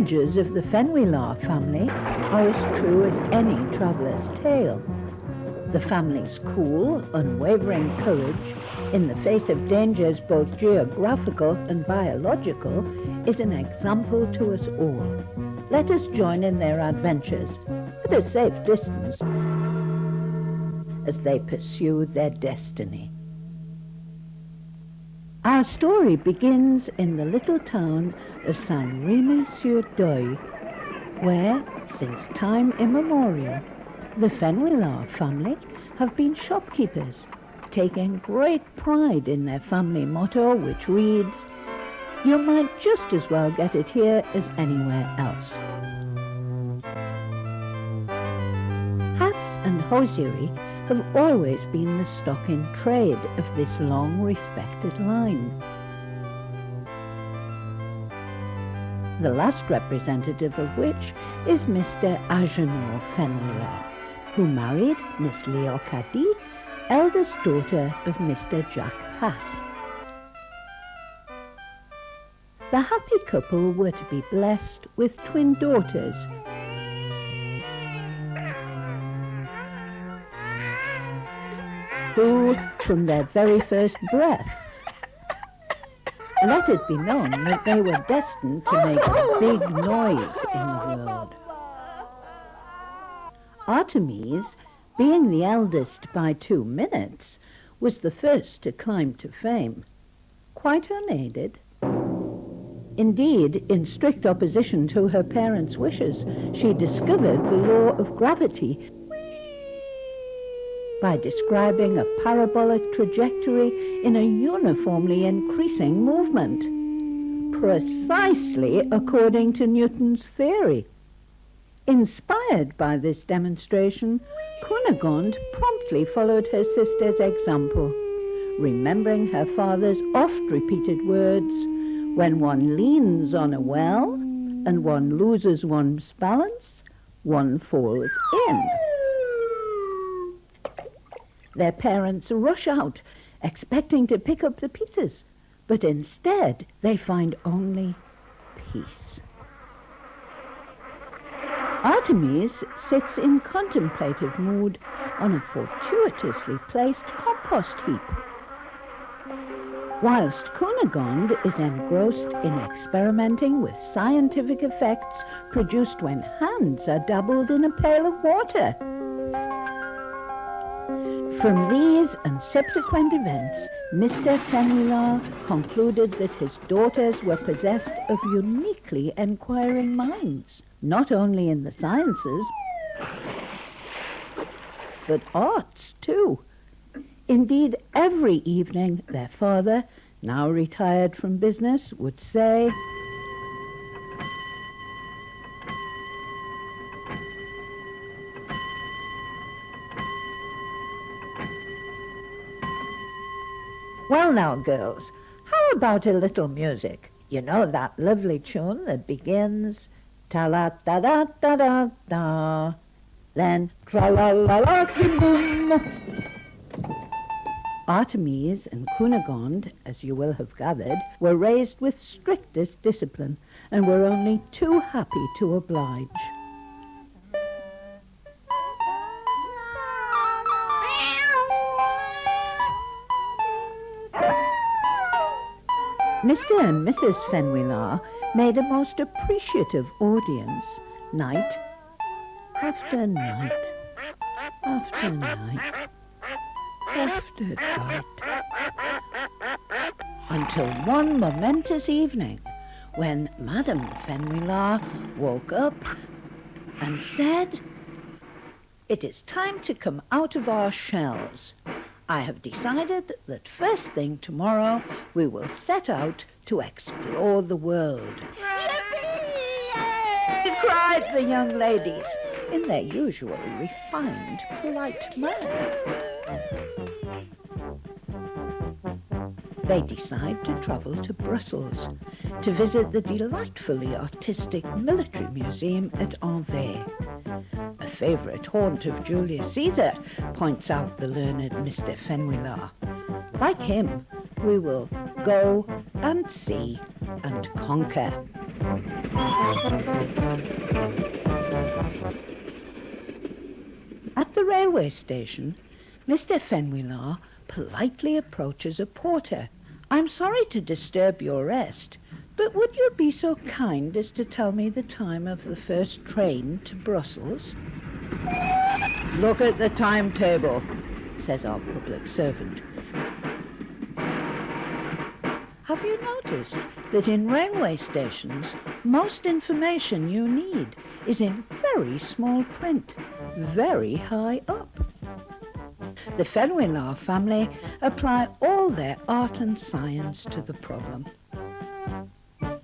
voyages of the Fenouillard family are as true as any traveller's tale. The family's cool, unwavering courage in the face of dangers both geographical and biological is an example to us all. Let us join in their adventures at a safe distance as they pursue their destiny. Our story begins in the little town of Saint-Rémy-sur-Deuil, where, since time immemorial, the Fenouillard family have been shopkeepers, taking great pride in their family motto, which reads, "You might just as well get it here as anywhere else." Hats and hosiery have always been the stock in trade of this long-respected line. The last representative of which is Mr. Agenor Fenouillard, who married Miss Leocadie, eldest daughter of Mr. Jacques Haas. The happy couple were to be blessed with twin daughters, who, from their very first breath, let it be known that they were destined to make a big noise in the world. Artemis, being the eldest by 2 minutes, was the first to climb to fame, quite unaided. Indeed, in strict opposition to her parents' wishes, she discovered the law of gravity by describing a parabolic trajectory in a uniformly increasing movement, precisely according to Newton's theory. Inspired by this demonstration, Cunegonde promptly followed her sister's example, remembering her father's oft-repeated words, "When one leans on a well and one loses one's balance, one falls in." Their parents rush out, expecting to pick up the pieces, but instead they find only peace. Artemis sits in contemplative mood on a fortuitously placed compost heap, whilst Cunegonde is engrossed in experimenting with scientific effects produced when hands are dabbled in a pail of water. From these and subsequent events, Mr. Fenouillard concluded that his daughters were possessed of uniquely enquiring minds, not only in the sciences, but arts too. Indeed, every evening their father, now retired from business, would say, "Well now, girls, how about a little music? You know that lovely tune that begins ta-la-ta-da-ta-da-da, then tra-la-la-la-boom." Artemis and Cunegonde, as you will have gathered, were raised with strictest discipline and were only too happy to oblige. Mr. and Mrs. Fenouillard made a most appreciative audience, night after night after night after night, until one momentous evening when Madame Fenouillard woke up and said, "It is time to come out of our shells. I have decided that first thing tomorrow we will set out to explore the world." Yippee! Cried the young ladies in their usual refined, polite manner. They decide to travel to Brussels to visit the delightfully artistic military museum at Anvers. A favourite haunt of Julius Caesar, points out the learned Mr. Fenouillard. Like him, we will go and see and conquer. At the railway station, Mr. Fenouillard politely approaches a porter. "I'm sorry to disturb your rest, but would you be so kind as to tell me the time of the first train to Brussels?" "Look at the timetable," says our public servant. Have you noticed that in railway stations, most information you need is in very small print, very high up? The Fenouillard family apply all their art and science to the problem. The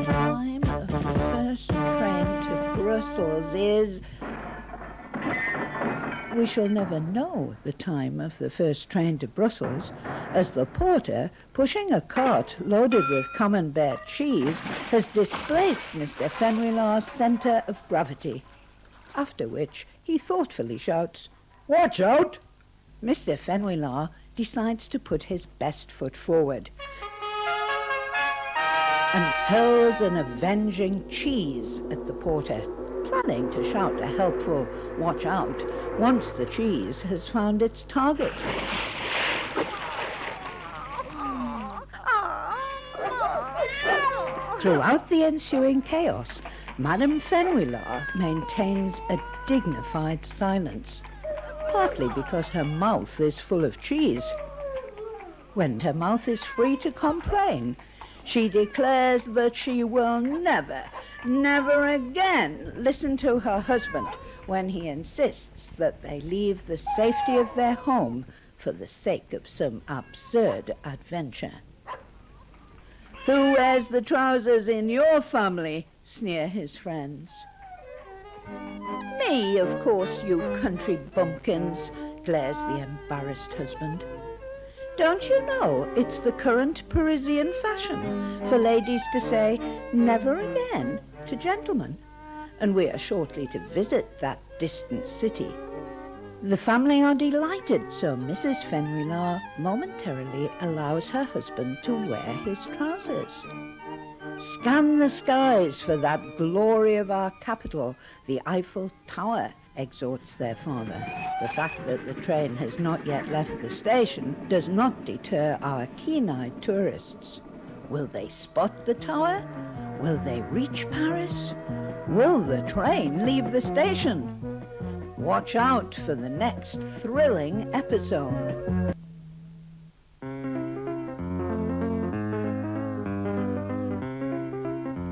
time of the first train to Brussels is... We shall never know the time of the first train to Brussels, as the porter, pushing a cart loaded with camembert cheese, has displaced Mr. Fenouillard's centre of gravity, after which he thoughtfully shouts, "Watch out!" Mr. Fenouillard decides to put his best foot forward and hurls an avenging cheese at the porter, planning to shout a helpful "watch out" once the cheese has found its target. Throughout the ensuing chaos, Madame Fenouillard maintains a dignified silence, partly because her mouth is full of cheese. When her mouth is free to complain, she declares that she will never, never again listen to her husband when he insists that they leave the safety of their home for the sake of some absurd adventure. "Who wears the trousers in your family?" sneer his friends. "Me, of course, you country bumpkins," glares the embarrassed husband. "Don't you know it's the current Parisian fashion for ladies to say 'never again' to gentlemen? And we are shortly to visit that distant city." The family are delighted, so Mrs. Fenouillard momentarily allows her husband to wear his trousers. "Scan the skies for that glory of our capital, the Eiffel Tower," exhorts their father. The fact that the train has not yet left the station does not deter our keen-eyed tourists. Will they spot the tower? Will they reach Paris? Will the train leave the station? Watch out for the next thrilling episode.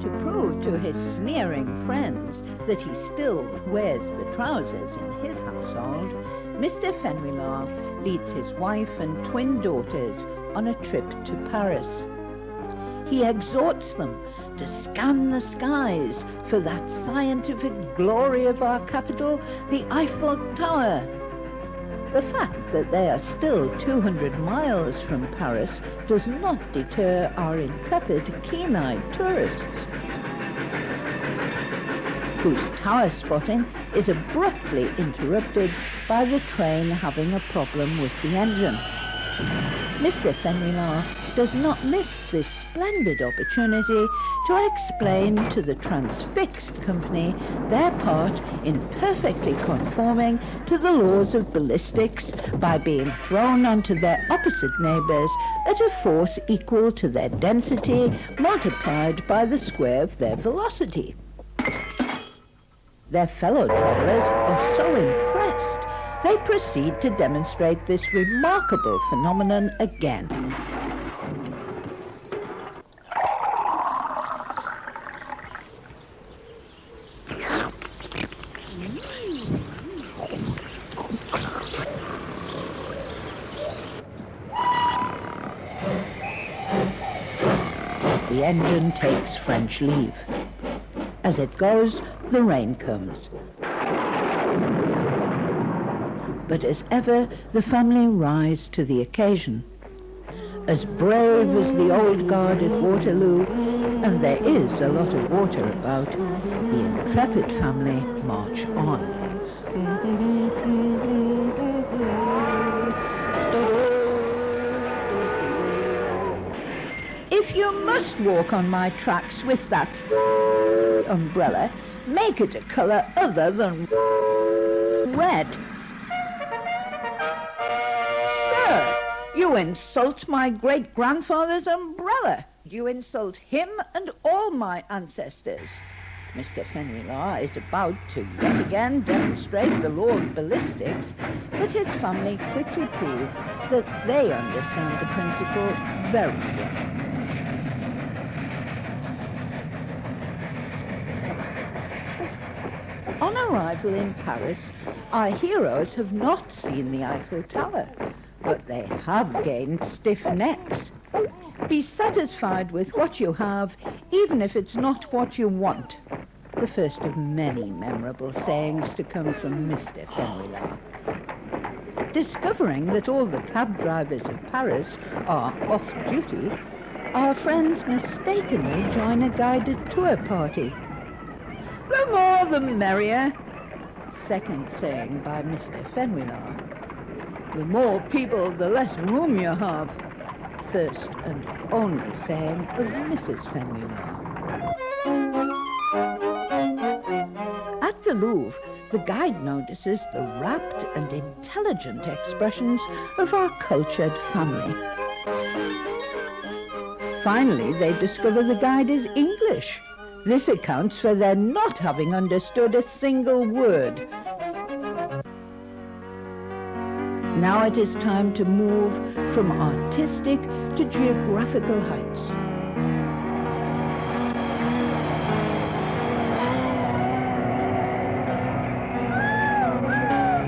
To prove to his sneering friends that he still wears the trousers in his household, Mr. Fenouillard leads his wife and twin daughters on a trip to Paris. He exhorts them to scan the skies for that scientific glory of our capital, the Eiffel Tower. The fact that they are still 200 miles from Paris does not deter our intrepid, keen-eyed tourists, whose tower spotting is abruptly interrupted by the train having a problem with the engine. Mr. Fenouillard does not miss this splendid opportunity to explain to the transfixed company their part in perfectly conforming to the laws of ballistics by being thrown onto their opposite neighbors at a force equal to their density multiplied by the square of their velocity. Their fellow travelers are so impressed, they proceed to demonstrate this remarkable phenomenon again. The engine takes French leave. As it goes, the rain comes. But as ever, the family rise to the occasion. As brave as the old guard at Waterloo, and there is a lot of water about, the intrepid family march on. You must walk on my tracks with that umbrella. Make it a colour other than red. Sir, you insult my great-grandfather's umbrella. You insult him and all my ancestors. Mr. Fenouillard is about to yet again demonstrate the law of ballistics, but his family quickly prove that they understand the principle very well. On arrival in Paris, our heroes have not seen the Eiffel Tower, but they have gained stiff necks. Be satisfied with what you have, even if it's not what you want. The first of many memorable sayings to come from Mr. Fenouillard. Discovering that all the cab drivers of Paris are off duty, our friends mistakenly join a guided tour party. The more the merrier. Second saying by Mr. Fenouillard. The more people, the less room you have. First and only saying of Mrs. Fenouillard. At the Louvre, the guide notices the rapt and intelligent expressions of our cultured family. Finally, they discover the guide is English. This accounts for their not having understood a single word. Now it is time to move from artistic to geographical heights.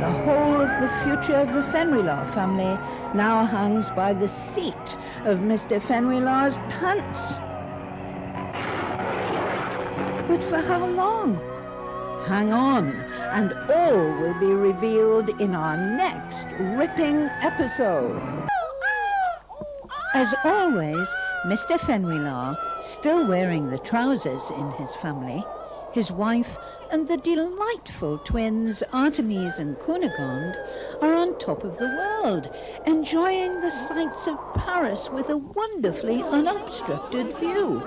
The whole of the future of the Fenouillard family now hangs by the seat of Mr. Fenouillard's pants. But for how long? Hang on, and all will be revealed in our next ripping episode. As always, Mr. Fenouillard, still wearing the trousers in his family, his wife and the delightful twins Artemis and Cunegonde are on top of the world, enjoying the sights of Paris with a wonderfully unobstructed view.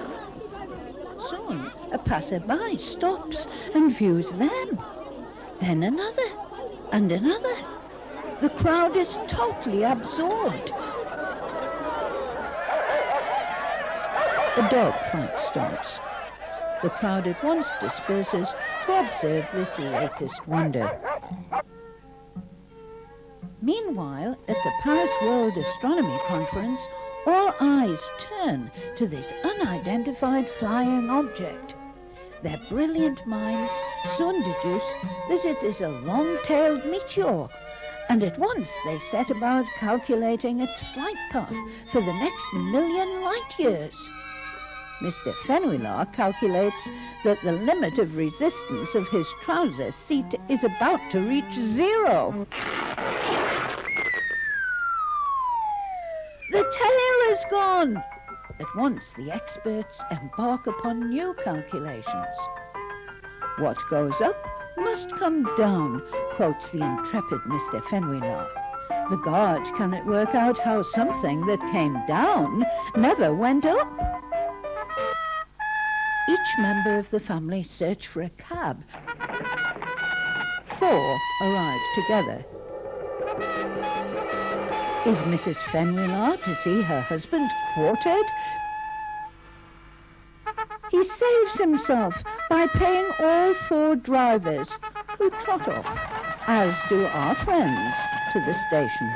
Soon, a passer-by stops and views them. Then another, and another. The crowd is totally absorbed. A dog fight starts. The crowd at once disperses to observe this latest wonder. Meanwhile, at the Paris World Astronomy Conference, all eyes turn to this unidentified flying object. Their brilliant minds soon deduce that it is a long-tailed meteor, and at once they set about calculating its flight path for the next 1,000,000 light years. Mr. Fenouillard calculates that the limit of resistance of his trouser seat is about to reach 0. The tail is gone! At once the experts embark upon new calculations. What goes up must come down, quotes the intrepid Mr. Fenouillard. The guard cannot work out how something that came down never went up. Each member of the family search for a cab. 4 arrive together. Is Mrs. Fenouillard to see her husband quartered? He saves himself by paying all 4 drivers, who trot off, as do our friends, to the station.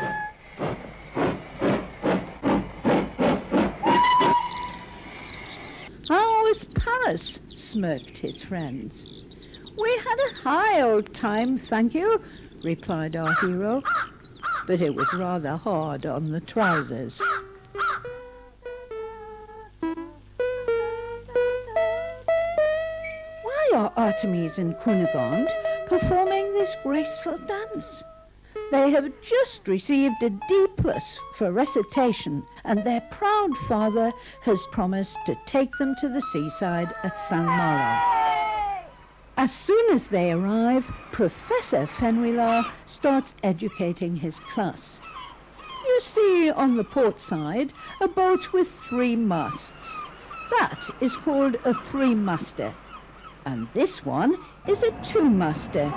How was Paris? Smirked his friends. We had a high old time, thank you, replied our hero, but it was rather hard on the trousers. Why are Artemis and Cunegonde performing this graceful dance? They have just received a D+ for recitation, and their proud father has promised to take them to the seaside at Saint-Malo. As soon as they arrive, Professor Fenouillard starts educating his class. You see on the port side a boat with 3 masts. That is called a three-master. And this one is a two-master.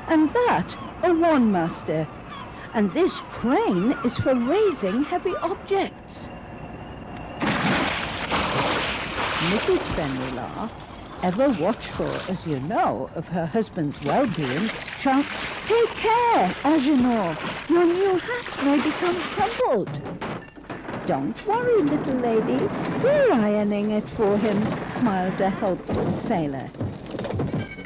And that a one-master. And this crane is for raising heavy objects. Mrs. Fenouillard, ever watchful, as you know, of her husband's well-being, shouts, "Take care, Agenor, your new hat may become crumpled." "Don't worry, little lady, we're ironing it for him," smiles a helpful sailor.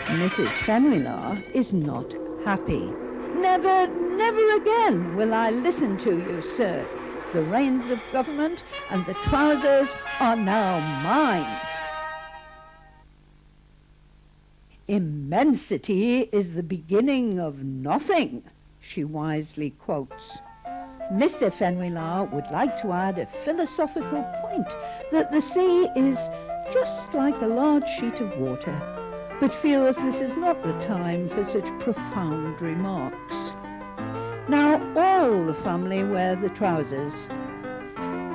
Mrs. Fenouillard is not happy. "Never, never again will I listen to you, sir. The reins of government and the trousers are now mine." "Immensity is the beginning of nothing," she wisely quotes. Mr. Fenouillard would like to add a philosophical point that the sea is just like a large sheet of water, but feels this is not the time for such profound remarks. Now all the family wear the trousers.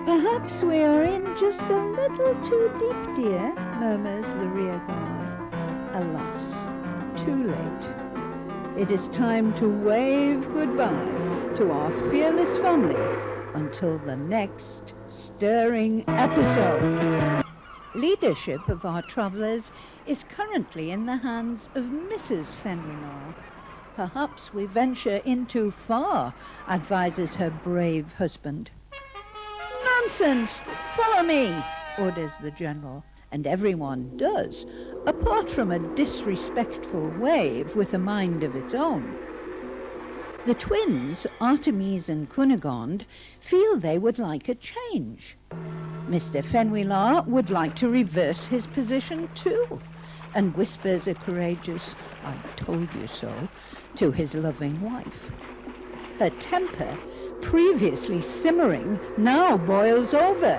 "Perhaps we are in just a little too deep, dear," murmurs the rear guard. Alas, too late. It is time to wave goodbye to our fearless family until the next stirring episode. Leadership of our travellers is currently in the hands of Mrs. Fenouillard. "Perhaps we venture in too far," advises her brave husband. "Nonsense! Follow me!" orders the general, and everyone does, apart from a disrespectful wave with a mind of its own. The twins, Artemis and Cunegonde, feel they would like a change. Mr. Fenouillard would like to reverse his position too, and whispers a courageous "I told you so" to his loving wife. Her temper, previously simmering, now boils over.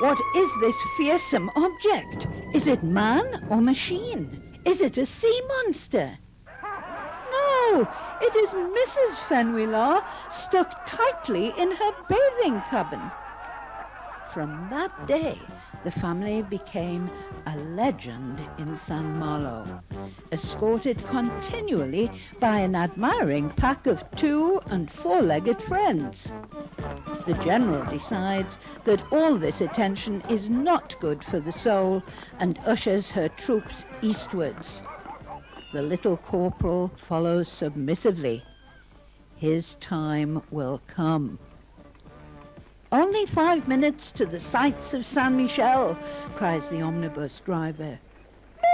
What is this fearsome object? Is it man or machine? Is it a sea monster? No, it is Mrs. Fenouillard stuck tightly in her bathing cabin. From that day, the family became a legend in St. Malo, escorted continually by an admiring pack of 2- and 4-legged friends. The general decides that all this attention is not good for the soul and ushers her troops eastwards. The little corporal follows submissively. His time will come. "Only 5 minutes to the sights of Saint Michel," cries the omnibus driver.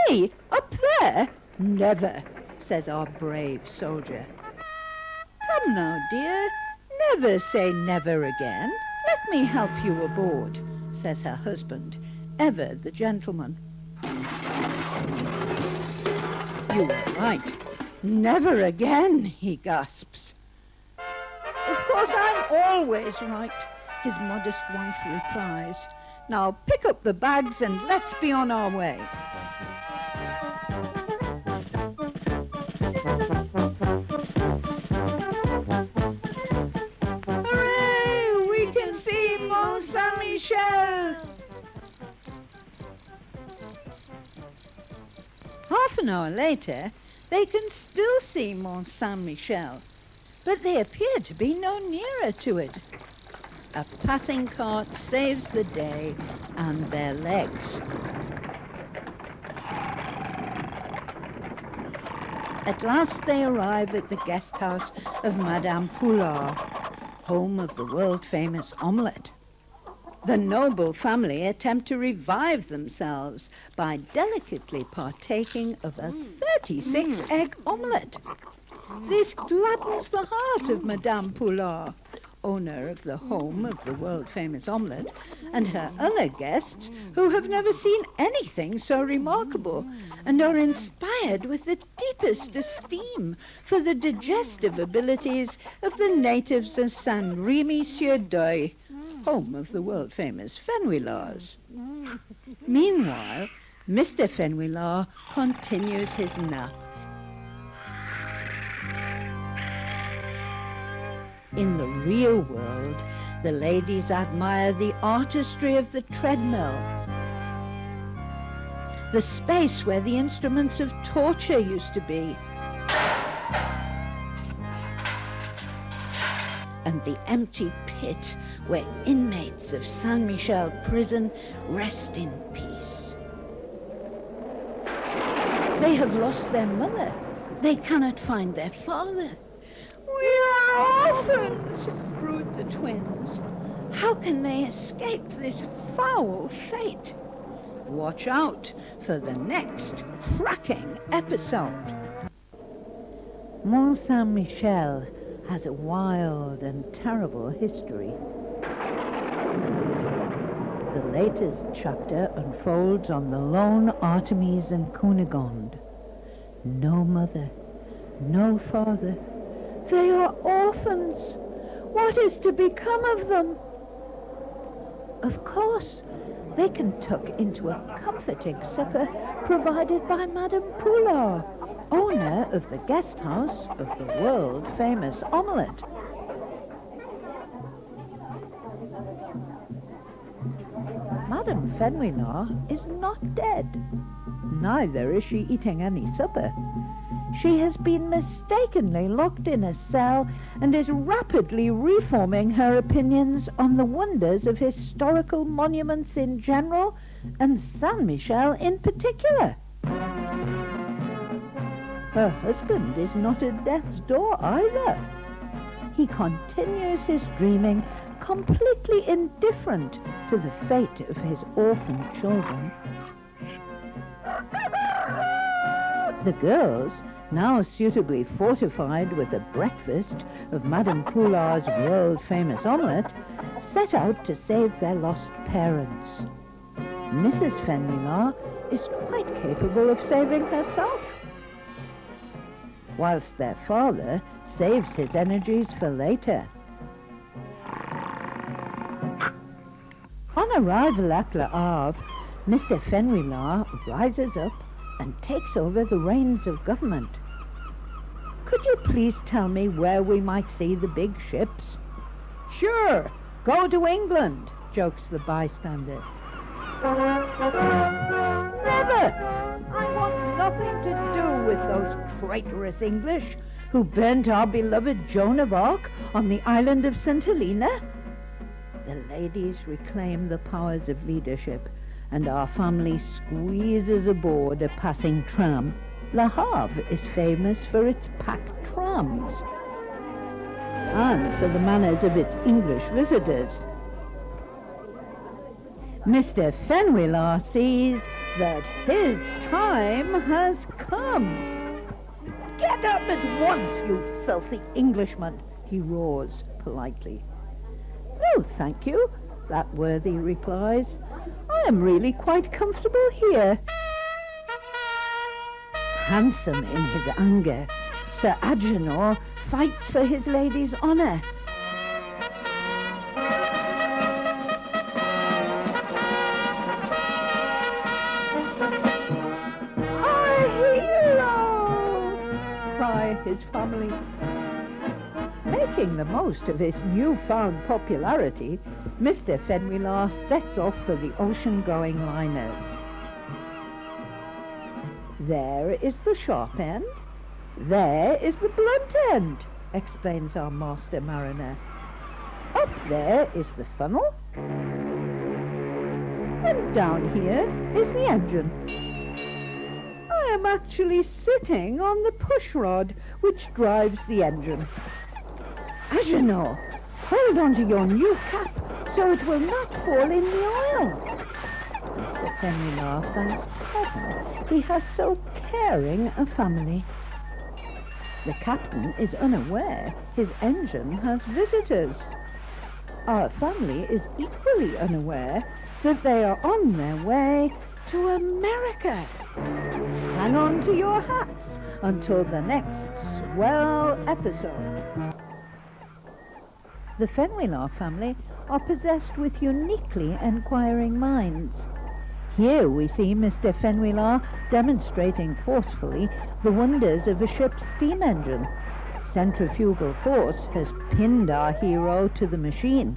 "Me? Up there? Never," says our brave soldier. "Come now, dear, never say never again. Let me help you aboard," says her husband, ever the gentleman. "You are right. Never again," he gasps. "Of course I'm always right," his modest wife replies. "Now pick up the bags and let's be on our way." Hooray! We can see Mont Saint-Michel! Half an hour later, they can still see Mont Saint-Michel, but they appear to be no nearer to it. A passing cart saves the day and their legs. At last they arrive at the guest house of Madame Poulard, home of the world-famous omelette. The noble family attempt to revive themselves by delicately partaking of a 36-egg omelette. This gladdens the heart of Madame Poulard, owner of the home of the world-famous omelette, and her other guests, who have never seen anything so remarkable and are inspired with the deepest esteem for the digestive abilities of the natives of Saint-Rémy-sur-Deuil, home of the world-famous Fenouillards. Meanwhile, Mr. Fenouillard continues his nap. In the real world, the ladies admire the artistry of the treadmill, the space where the instruments of torture used to be, and the empty pit where inmates of Saint Michel prison rest in peace. They have lost their mother. They cannot find their father. We are orphans, brood the twins. How can they escape this foul fate? Watch out for the next cracking episode. Mont Saint-Michel has a wild and terrible history. The latest chapter unfolds on the lone Artemis and Cunegonde. No mother, no father. They are orphans. What is to become of them? Of course, they can tuck into a comforting supper provided by Madame Poulard, owner of the guest house of the world-famous omelette. Madame Fenouillard is not dead. Neither is she eating any supper. She has been mistakenly locked in a cell and is rapidly reforming her opinions on the wonders of historical monuments in general and Saint-Michel in particular. Her husband is not at death's door either. He continues his dreaming, completely indifferent to the fate of his orphan children. The girls, now suitably fortified with a breakfast of Madame Poulard's world-famous omelette, set out to save their lost parents. Mrs. Fenouillard is quite capable of saving herself, whilst their father saves his energies for later. On arrival at Le Havre, Mr. Fenouillard rises up and takes over the reins of government. Could you please tell me where we might see the big ships? Sure, go to England, jokes the bystander. Never! I want nothing to do with those traitorous English who burnt our beloved Joan of Arc on the island of St. Helena. The ladies reclaim the powers of leadership, and our family squeezes aboard a passing tram. Le Havre is famous for its packed trams and for the manners of its English visitors. Mr. Fenouillard sees that his time has come. Get up at once, you filthy Englishman, he roars politely. No, thank you, that worthy replies. I am really quite comfortable here. Handsome in his anger, Sir Agenor fights for his lady's honour. Our hero! Cry his family. Making the most of his newfound popularity, Mr. Fenouillard sets off for the ocean-going liners. There is the sharp end. There is the blunt end, explains our master mariner. Up there is the funnel. And down here is the engine. I am actually sitting on the pushrod which drives the engine. Agenor, hold on to your new cap so it will not fall in the oil. Mr. Fenouillard thanks heaven he has so caring a family. The captain is unaware his engine has visitors. Our family is equally unaware that they are on their way to America. Hang on to your hats until the next swell episode. The Fenouillard family are possessed with uniquely enquiring minds. Here we see Mr. Fenouillard demonstrating forcefully the wonders of a ship's steam engine. Centrifugal force has pinned our hero to the machine,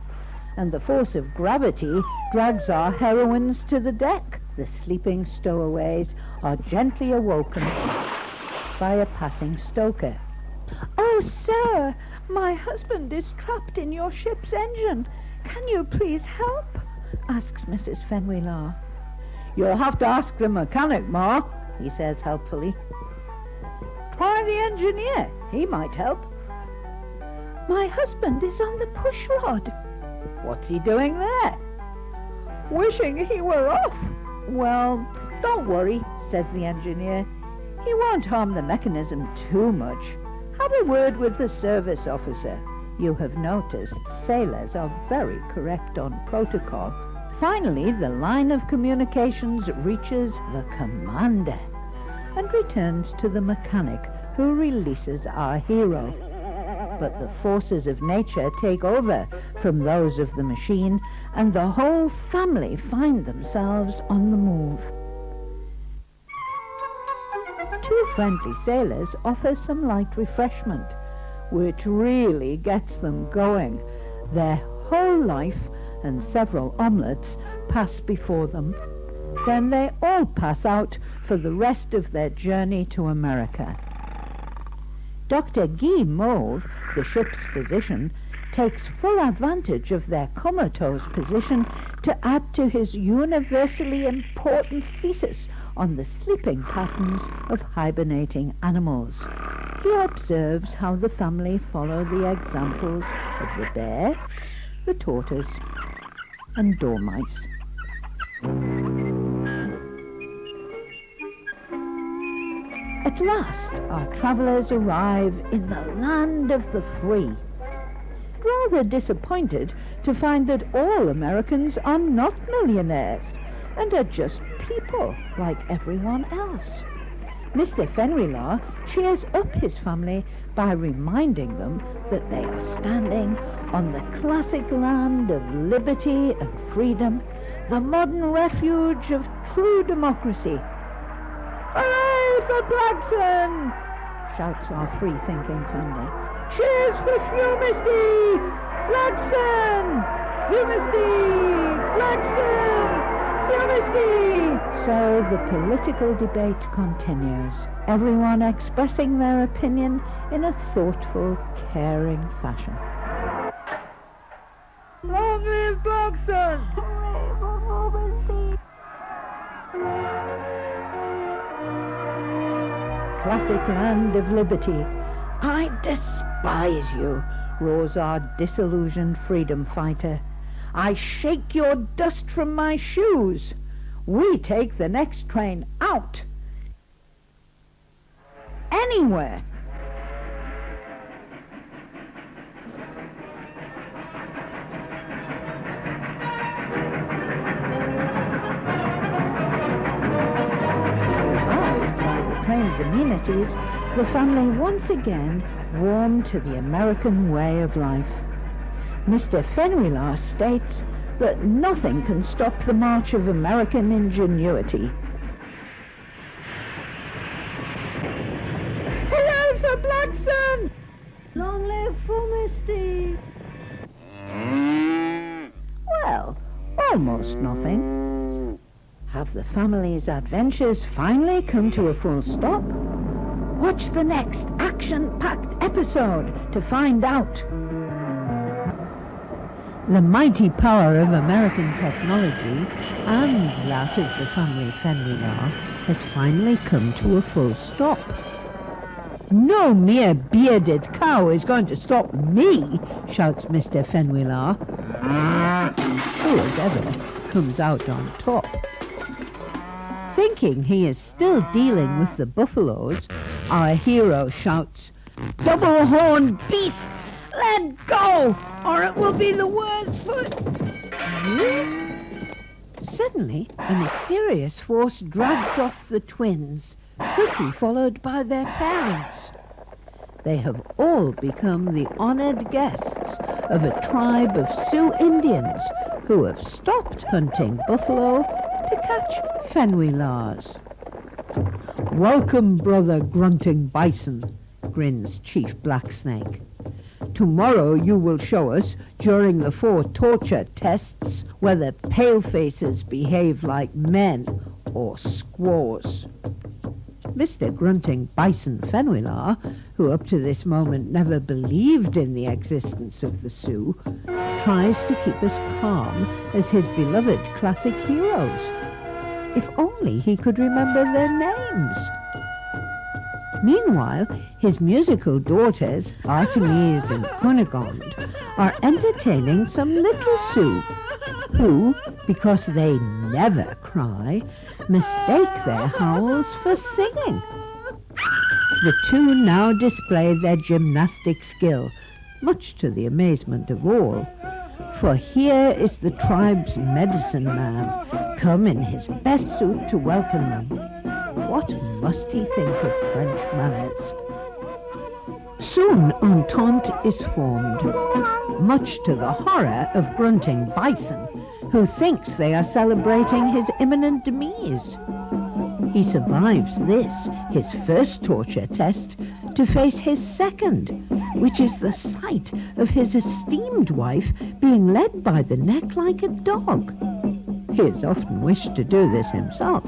and the force of gravity drags our heroines to the deck. The sleeping stowaways are gently awoken by a passing stoker. "Oh, sir, my husband is trapped in your ship's engine. Can you please help?" asks Mrs. Fenouillard. "You'll have to ask the mechanic, Ma," he says helpfully. "Try the engineer. He might help." "My husband is on the push rod." "What's he doing there?" "Wishing he were off." "Well, don't worry," says the engineer. "He won't harm the mechanism too much. Have a word with the service officer." You have noticed sailors are very correct on protocol. Finally, the line of communications reaches the commander and returns to the mechanic, who releases our hero. But the forces of nature take over from those of the machine, and the whole family find themselves on the move. Two friendly sailors offer some light refreshment, which really gets them going. Their whole life and several omelettes pass before them. Then they all pass out for the rest of their journey to America. Dr. Guy Mauve, the ship's physician, takes full advantage of their comatose position to add to his universally important thesis on the sleeping patterns of hibernating animals. He observes how the family follow the examples of the bear, the tortoise, and dormice. At last, our travellers arrive in the land of the free. Rather disappointed to find that all Americans are not millionaires and are just people like everyone else. Mr. Fenouillard cheers up his family by reminding them that they are standing on the classic land of liberty and freedom, the modern refuge of true democracy. "Hooray for Blackson!" shouts our free-thinking family. "Cheers for Fumisty! Blackson! Fumisty! Blackson! Fumisty!" So the political debate continues, everyone expressing their opinion in a thoughtful, caring fashion. "Long live Blackson! Hooray for Fumisty!" Classic land of liberty. "I despise you," roars our disillusioned freedom fighter. "I shake your dust from my shoes. We take the next train out. Anywhere." Train's amenities, the family once again warm to the American way of life. Mr. Fenouillard states that nothing can stop the march of American ingenuity. "Hooray for Blackson! Long live Fumisty!" Well, almost nothing. Have the family's adventures finally come to a full stop? Watch the next action-packed episode to find out. The mighty power of American technology and that of the family Fenouillard has finally come to a full stop. "No mere bearded cow is going to stop me," shouts Mr. Fenouillard, who as ever comes out on top. Thinking he is still dealing with the buffaloes, our hero shouts, "Double-horned beasts, let go, or it will be the worse for..." Suddenly, a mysterious force drags off the twins, quickly followed by their parents. They have all become the honored guests of a tribe of Sioux Indians who have stopped hunting buffalo to catch Fenouillards. "Welcome, brother grunting bison," grins Chief Blacksnake. Tomorrow you will show us, during the 4 torture tests, whether palefaces behave like men or squaws. Mr. Grunting Bison Fenouillard, who up to this moment never believed in the existence of the Sioux, tries to keep us calm as his beloved classic heroes. If only he could remember their names. Meanwhile, his musical daughters, Artemise and Cunegonde, are entertaining some little Sioux, who, because they never cry, mistake their howls for singing. The two now display their gymnastic skill, much to the amazement of all. For here is the tribe's medicine man, come in his best suit to welcome them. What must he think of French manners? Soon entente is formed, much to the horror of Grunting Bison, who thinks they are celebrating his imminent demise. He survives this, his first torture test, to face his second, which is the sight of his esteemed wife being led by the neck like a dog. He has often wished to do this himself.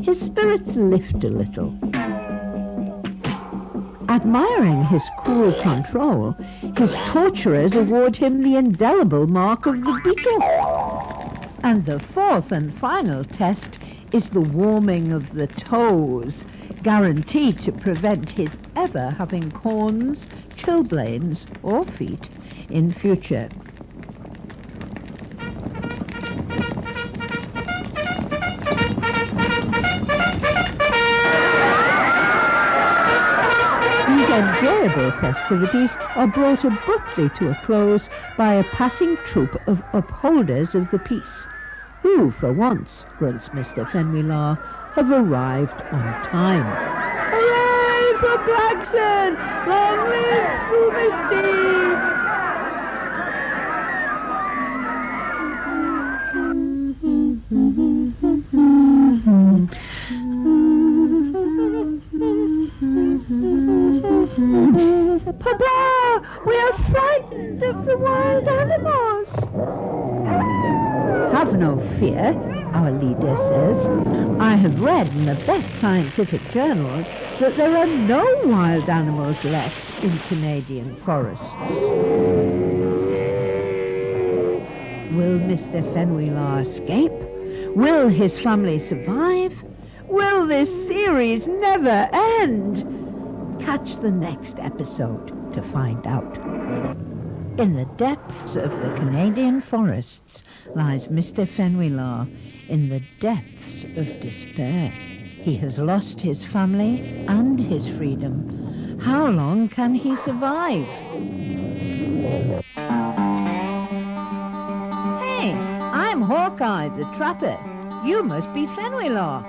His spirits lift a little. Admiring his cool control, his torturers award him the indelible mark of the beetle. And the 4th and final test is the warming of the toes, guaranteed to prevent his ever having corns, chilblains, or feet in future. These enjoyable festivities are brought abruptly to a close by a passing troop of upholders of the peace, who, for once, grunts Mr. Fenouillard, have arrived on time. Hooray for Blackson! Long live Fru Misty! Papa, we are frightened of the wild animals. Have no fear, our leader says. I have read in the best scientific journals that there are no wild animals left in Canadian forests. Will Mr. Fenouillard escape? Will his family survive? Will this series never end? Catch the next episode to find out. In the depths of the Canadian forests lies Mr. Fenouillard, in the depths of despair. He has lost his family and his freedom. How long can he survive? Hey, I'm Hawkeye the Trapper. You must be Fenouillard.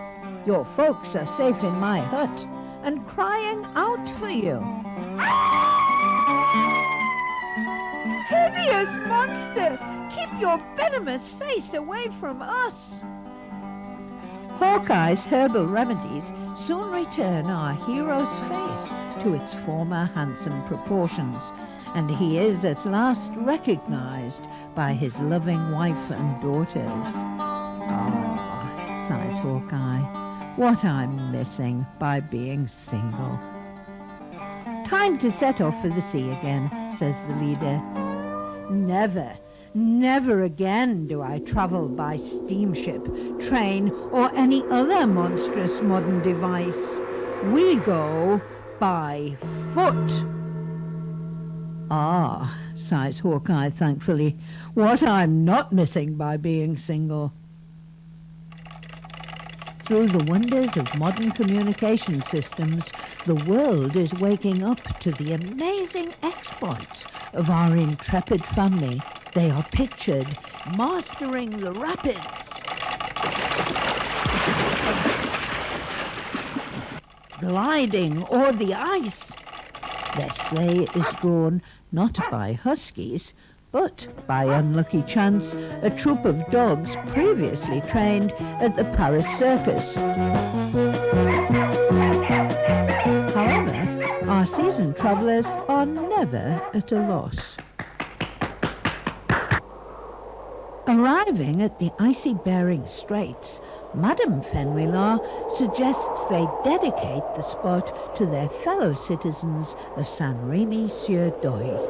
Your folks are safe in my hut and crying out for you. Hideous monster! Keep your venomous face away from us! Hawkeye's herbal remedies soon return our hero's face to its former handsome proportions, and he is at last recognized by his loving wife and daughters. Ah, sighs Hawkeye, what I'm missing by being single. Time to set off for the sea again, says the leader. Never, never again do I travel by steamship, train, or any other monstrous modern device. We go by foot. Ah, sighs Hawkeye thankfully, what I'm not missing by being single. Through the wonders of modern communication systems, the world is waking up to the amazing exploits of our intrepid family. They are pictured mastering the rapids, gliding o'er the ice. Their sleigh is drawn not by huskies, but, by unlucky chance, a troop of dogs previously trained at the Paris circus. However, our seasoned travellers are never at a loss. Arriving at the icy Bering Straits, Madame Fenouillard suggests they dedicate the spot to their fellow citizens of Saint-Rémy-sur-Doye.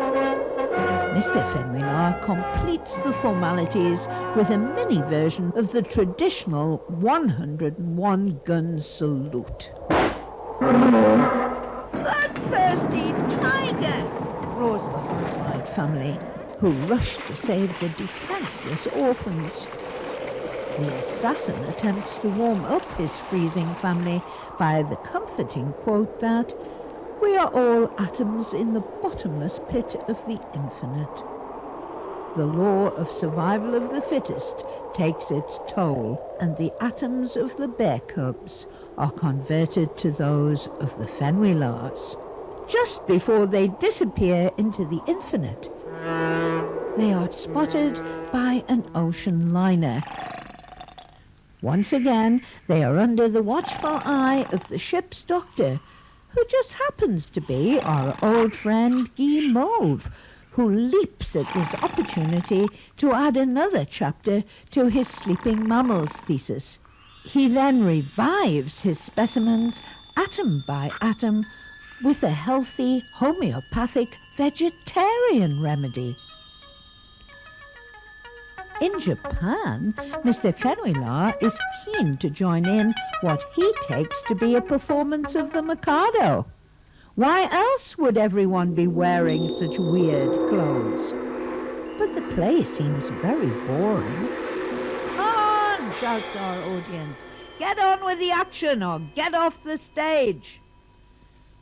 Mr. Fenouillard completes the formalities with a mini version of the traditional 101-gun salute. "Bloodthirsty tiger!" roars the horrified family, who rush to save the defenseless orphans. The assassin attempts to warm up his freezing family by the comforting quote that "we are all atoms in the bottomless pit of the infinite." The law of survival of the fittest takes its toll, and the atoms of the bear cubs are converted to those of the Fenouillards. Just before they disappear into the infinite, they are spotted by an ocean liner. Once again, they are under the watchful eye of the ship's doctor, who just happens to be our old friend Guy Mauve, who leaps at this opportunity to add another chapter to his sleeping mammals thesis. He then revives his specimens atom by atom with a healthy homeopathic vegetarian remedy. In Japan, Mr. Fenouillard is keen to join in what he takes to be a performance of the Mikado. Why else would everyone be wearing such weird clothes? But the play seems very boring. "Come on," shouts our audience. "Get on with the action or get off the stage."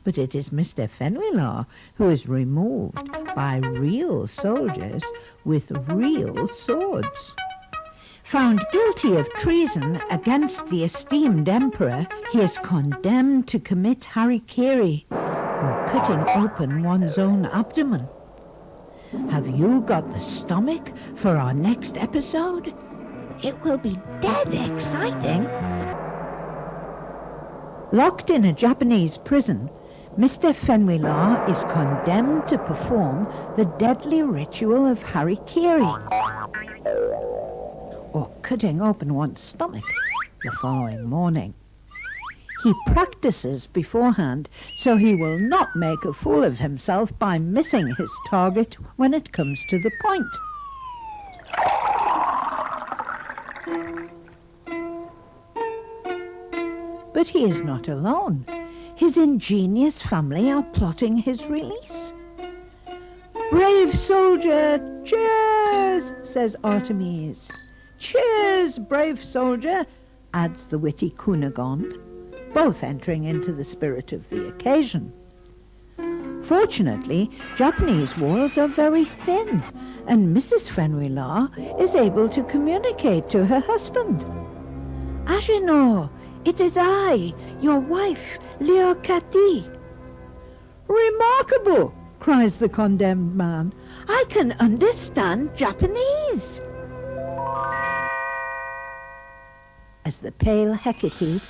But it is Mr. Fenouillard who is removed by real soldiers with real swords. Found guilty of treason against the esteemed emperor, he is condemned to commit harikiri, or cutting open one's own abdomen. Have you got the stomach for our next episode? It will be dead exciting. Locked in a Japanese prison, Mr. Fenouillard is condemned to perform the deadly ritual of harikiri, or cutting open one's stomach, the following morning. He practices beforehand so he will not make a fool of himself by missing his target when it comes to the point. But he is not alone. His ingenious family are plotting his release. "Brave soldier, cheers," says Artemis. "Cheers, brave soldier," adds the witty Cunegonde, both entering into the spirit of the occasion. Fortunately, Japanese walls are very thin, and Mrs. Fenouillard is able to communicate to her husband. "Agénor, it is I, your wife, Leocadie." "Remarkable," cries the condemned man. "I can understand Japanese." As the pale Hecate,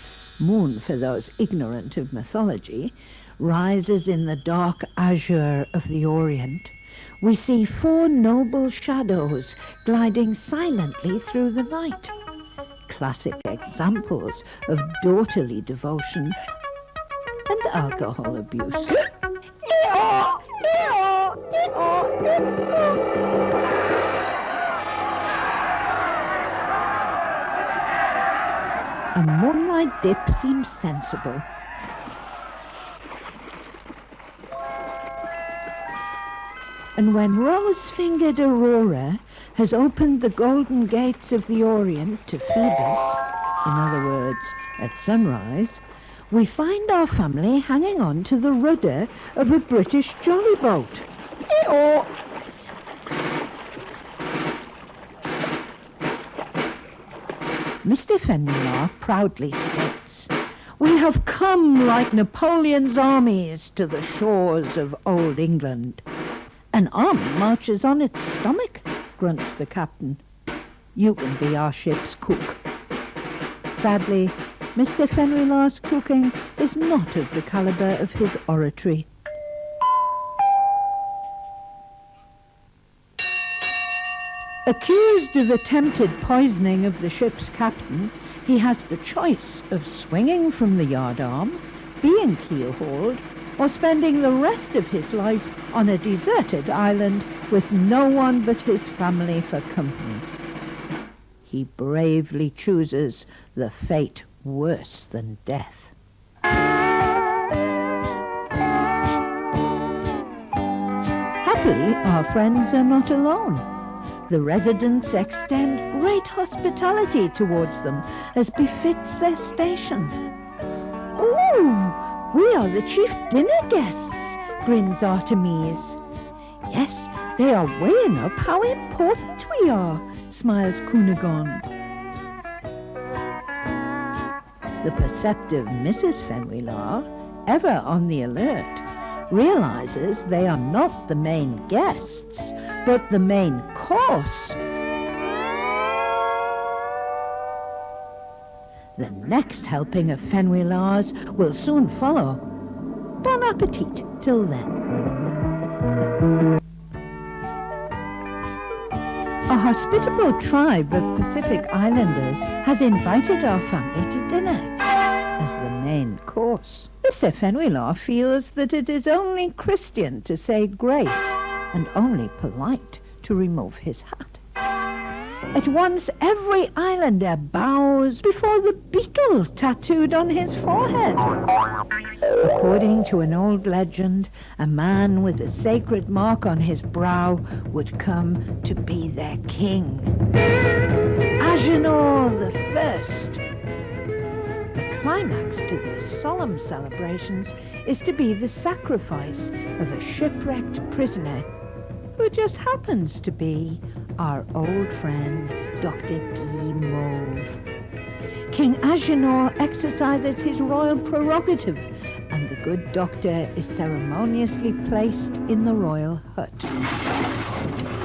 moon for those ignorant of mythology, rises in the dark azure of the Orient, we see four noble shadows gliding silently through the night. Classic examples of daughterly devotion and alcohol abuse. A moonlight dip seems sensible. And when rose-fingered Aurora has opened the golden gates of the Orient to Phoebus, in other words, at sunrise, we find our family hanging on to the rudder of a British jolly boat. Mr. Fenouillard proudly states, "We have come like Napoleon's armies to the shores of old England." "An army marches on its stomach," grunts the captain. "You can be our ship's cook." Sadly, Mr. Fenouillard's cooking is not of the calibre of his oratory. Accused of attempted poisoning of the ship's captain, he has the choice of swinging from the yardarm, being keel-hauled, or spending the rest of his life on a deserted island with no one but his family for company. He bravely chooses the fate worse than death. Happily, our friends are not alone. The residents extend great hospitality towards them, as befits their station. "Oh, we are the chief dinner guests," grins Artemis. "Yes, they are weighing up how important we are," smiles Cunegonde. The perceptive Mrs. Fenouillard, ever on the alert, realizes they are not the main guests, but the main course. The next helping of Fenouillards will soon follow. Bon appetit till then. A hospitable tribe of Pacific Islanders has invited our family to dinner as the main course. Mr. Fenouillard feels that it is only Christian to say grace and only polite to remove his hat. At once every islander bows before the beetle tattooed on his forehead. According to an old legend, a man with a sacred mark on his brow would come to be their king. Agénor the First. The climax to these solemn celebrations is to be the sacrifice of a shipwrecked prisoner who just happens to be our old friend, Dr. Guy Mauve. King Agénor exercises his royal prerogative, and the good doctor is ceremoniously placed in the royal hut.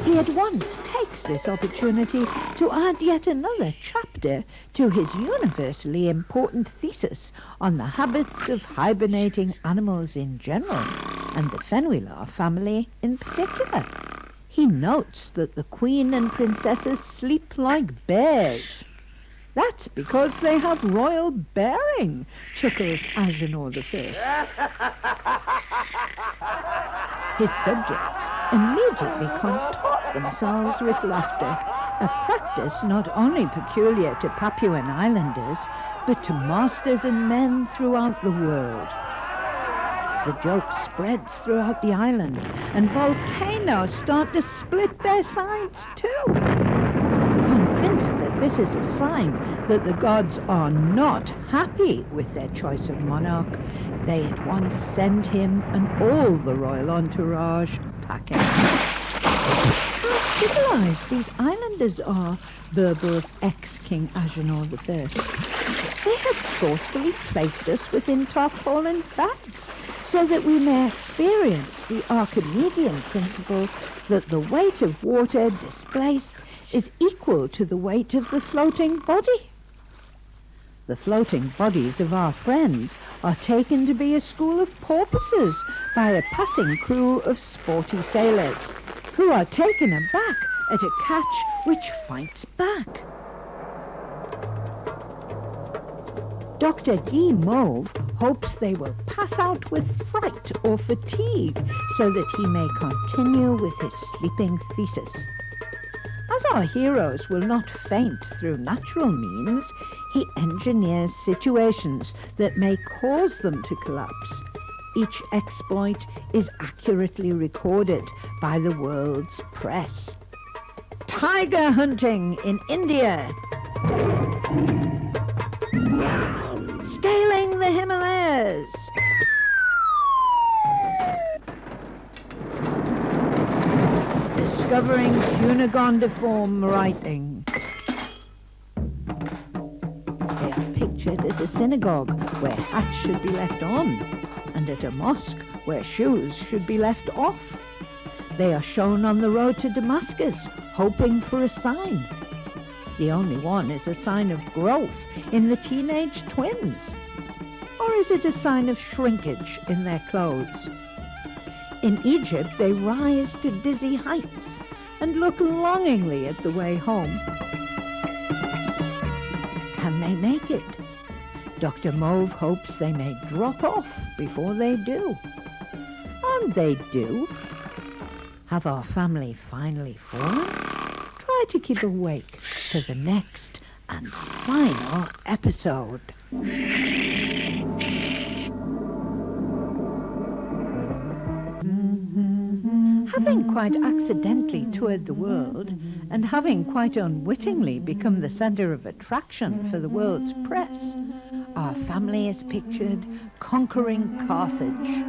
He at once takes this opportunity to add yet another chapter to his universally important thesis on the habits of hibernating animals in general, and the Fenouillard family in particular. He notes that the queen and princesses sleep like bears. "That's because they have royal bearing," chuckles Agénor the First. His subjects immediately contort themselves with laughter, a practice not only peculiar to Papuan Islanders, but to masters and men throughout the world. The joke spreads throughout the island, and volcanoes start to split their sides too. Convinced that this is a sign that the gods are not happy with their choice of monarch, they at once send him and all the royal entourage packing. "How civilized these islanders are," burbles ex-King Agénor the First. "They have thoughtfully placed us within tarpaulin bags, so that we may experience the Archimedean principle that the weight of water displaced is equal to the weight of the floating body. The floating bodies of our friends are taken to be a school of porpoises by a passing crew of sporty sailors, who are taken aback at a catch which fights back. Dr. Guy Mauve hopes they will pass out with fright or fatigue so that he may continue with his sleeping thesis. As our heroes will not faint through natural means, he engineers situations that may cause them to collapse. Each exploit is accurately recorded by the world's press. Tiger hunting in India. Scaling the Himalayas. Discovering cuneiform writing. They are pictured at a synagogue where hats should be left on, and at a mosque where shoes should be left off. They are shown on the road to Damascus, hoping for a sign. The only one is a sign of growth in the teenage twins. Or is it a sign of shrinkage in their clothes? In Egypt, they rise to dizzy heights, and look longingly at the way home. Can they make it? Dr. Mauve hopes they may drop off before they do. And they do. Have our family finally fallen? Try to keep awake for the next and final episode. Having quite accidentally toured the world, and having quite unwittingly become the centre of attraction for the world's press, our family is pictured conquering Carthage.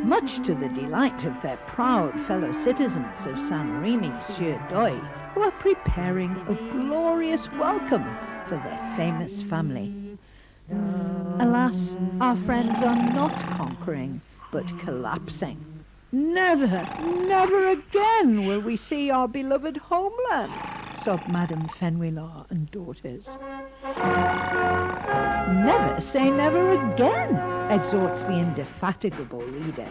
Much to the delight of their proud fellow citizens of Saint-Rémy-sur-Doye, who are preparing a glorious welcome for their famous family. Alas, our friends are not conquering, but collapsing. Never, never again will we see our beloved homeland, sobbed Madame Fenouillard and daughters. Never say never again, exhorts the indefatigable leader.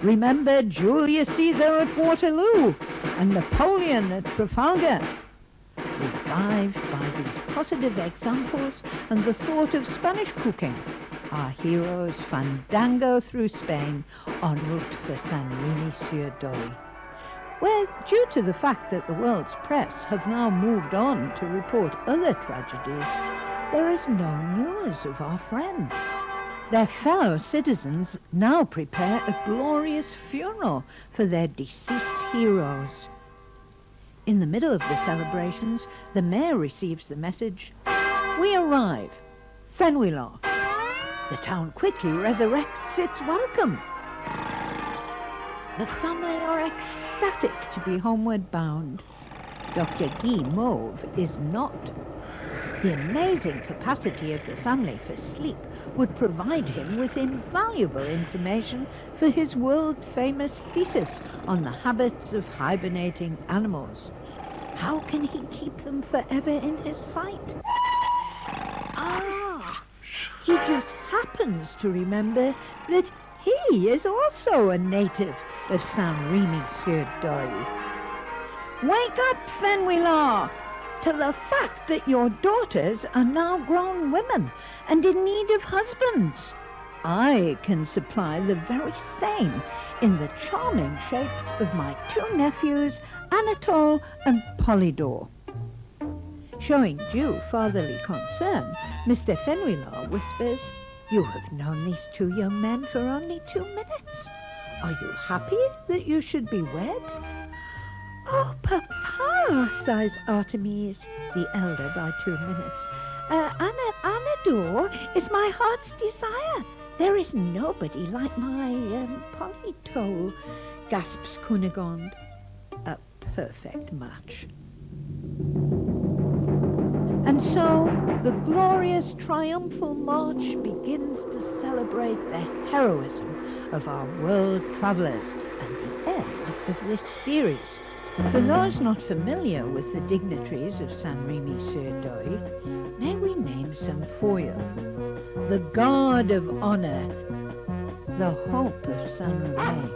Remember Julius Caesar at Waterloo and Napoleon at Trafalgar. Revived by these positive examples and the thought of Spanish cooking, our heroes fandango through Spain en route for Saint-Rémy-sur-Doye, where, due to the fact that the world's press have now moved on to report other tragedies, there is no news of our friends. Their fellow citizens now prepare a glorious funeral for their deceased heroes. In the middle of the celebrations, the mayor receives the message, "We arrive, Fenwell." The town quickly resurrects its welcome. The family are ecstatic to be homeward bound. Dr. Guy Mauve is not. The amazing capacity of the family for sleep would provide him with invaluable information for his world-famous thesis on the habits of hibernating animals. How can he keep them forever in his sight? He just happens to remember that he is also a native of Saint-Rémy-sur-Doye. Wake up, Fenouillard, to the fact that your daughters are now grown women and in need of husbands. I can supply the very same in the charming shapes of my two nephews, Anatole and Polydore. Showing due fatherly concern, Mr. Fenouillard whispers, "You have known these two young men for only 2 minutes. Are you happy that you should be wed?" "Oh, Papa," sighs Artemis, the elder by 2 minutes. Anador is my heart's desire. There is nobody like my Polydore," gasps Cunegonde. A perfect match. And so the glorious triumphal march begins to celebrate the heroism of our world travellers and the end of this series. For those not familiar with the dignitaries of Saint-Rémy-sur-Doye, may we name some for you. The Guard of Honour, the Hope of Saint-Rémy,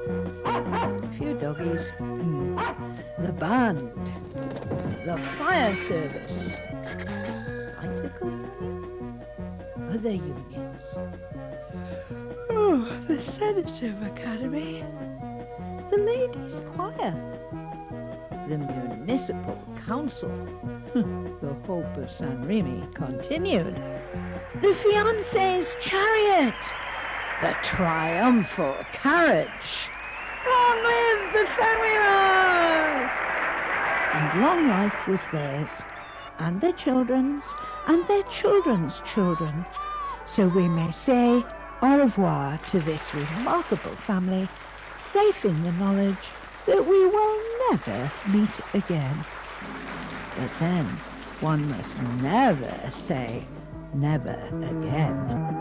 a few doggies, the Band, the Fire Service, bicycle, other unions, the Sedative Academy, the Ladies' Choir, the Municipal Council, the Hope of Saint-Rémy continued, the Fiancé's Chariot, the Triumphal Carriage, long live the Fenouillards! And long life was theirs, and their children's, and their children's children. So we may say au revoir to this remarkable family, safe in the knowledge that we will never meet again. But then, one must never say never again.